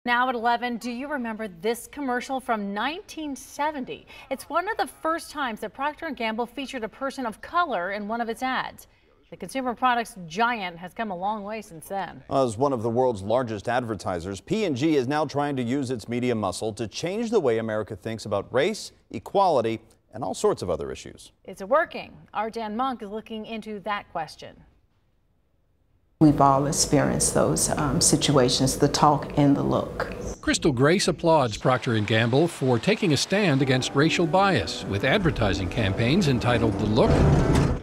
Now at 11, do you remember this commercial from 1970? It's one of the first times that Procter & Gamble featured a person of color in one of its ads. The consumer products giant has come a long way since then. As one of the world's largest advertisers, P&G is now trying to use its media muscle to change the way America thinks about race, equality, and all sorts of other issues. Is it working? Our Dan Monk is looking into that question. We've all experienced those situations, the talk and the look. Crystal Grace applauds Procter & Gamble for taking a stand against racial bias with advertising campaigns entitled The Look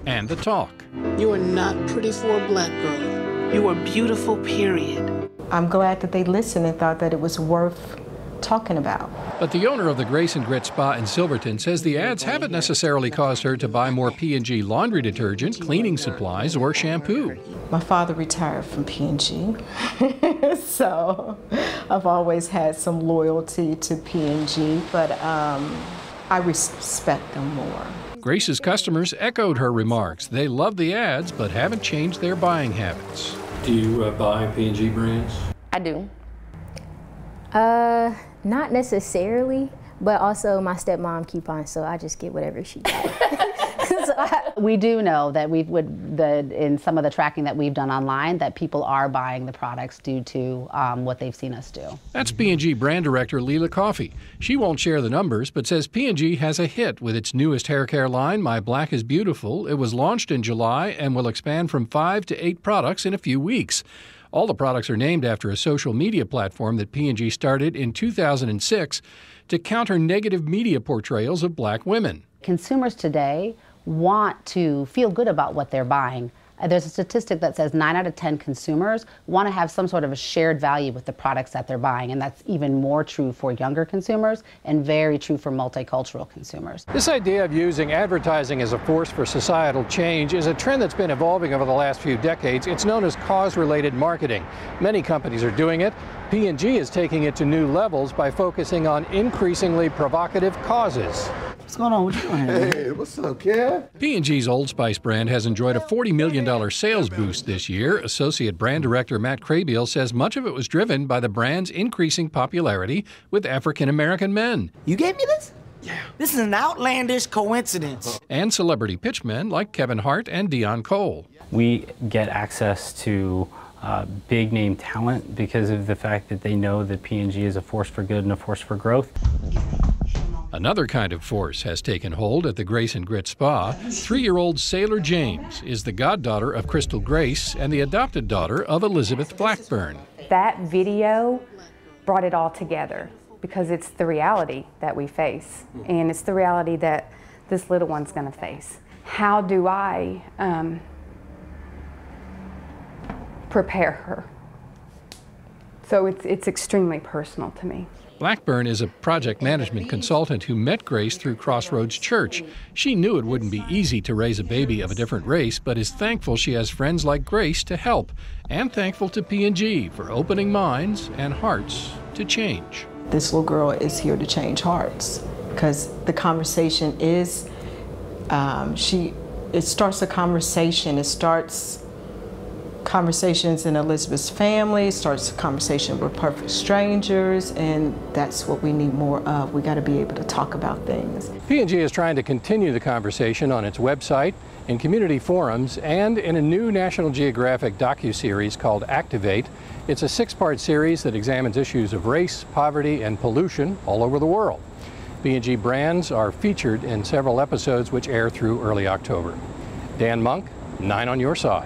and The Talk. You are not pretty for a black girl. You are beautiful, period. I'm glad that they listened and thought that it was worth talking about. But the owner of the Grace & Grit Spa in Silverton says the ads haven't necessarily caused her to buy more P&G laundry detergent, cleaning supplies, or shampoo. My father retired from P&G, so I've always had some loyalty to P&G, but I respect them more. Grace's customers echoed her remarks. They love the ads, but haven't changed their buying habits. Do you buy P&G brands? I do. Not necessarily, but also my stepmom coupons, so I just get whatever she gets. We do know that in some of the tracking that we've done online, that people are buying the products due to what they've seen us do. That's P&G brand director Leila Coffey. She won't share the numbers, but says P&G has a hit with its newest hair care line, My Black is Beautiful. It was launched in July and will expand from 5 to 8 products in a few weeks. All the products are named after a social media platform that P&G started in 2006 to counter negative media portrayals of black women. Consumers today want to feel good about what they're buying. There's a statistic that says 9 out of 10 consumers want to have some sort of a shared value with the products that they're buying, and that's even more true for younger consumers and very true for multicultural consumers. This idea of using advertising as a force for societal change is a trend that's been evolving over the last few decades. It's known as cause-related marketing. Many companies are doing it. P&G is taking it to new levels by focusing on increasingly provocative causes. What's going on? What you doing here? Hey, what's up, kid? P&G's Old Spice brand has enjoyed a $40 million sales boost this year. Associate brand director Matt Craybill says much of it was driven by the brand's increasing popularity with African-American men. You gave me this? Yeah. This is an outlandish coincidence. And celebrity pitchmen like Kevin Hart and Dion Cole. We get access to big name talent because of the fact that they know that P&G is a force for good and a force for growth. Another kind of force has taken hold at the Grace & Grit Spa. 3-year-old Sailor James is the goddaughter of Crystal Grace and the adopted daughter of Elizabeth Blackburn. That video brought it all together because it's the reality that we face, and it's the reality that this little one's going to face. How do I prepare her? So it's extremely personal to me. Blackburn is a project management consultant who met Grace through Crossroads Church. She knew it wouldn't be easy to raise a baby of a different race, but is thankful she has friends like Grace to help, and thankful to P&G for opening minds and hearts to change. This little girl is here to change hearts, because the conversation is, it starts a conversation. It starts conversations in Elizabeth's family, starts a conversation with perfect strangers, and that's what we need more of. We got to be able to talk about things. P&G is trying to continue the conversation on its website, in community forums, and in a new National Geographic docuseries called Activate. It's a 6-part series that examines issues of race, poverty, and pollution all over the world. P&G brands are featured in several episodes which air through early October. Dan Monk, 9 on your side.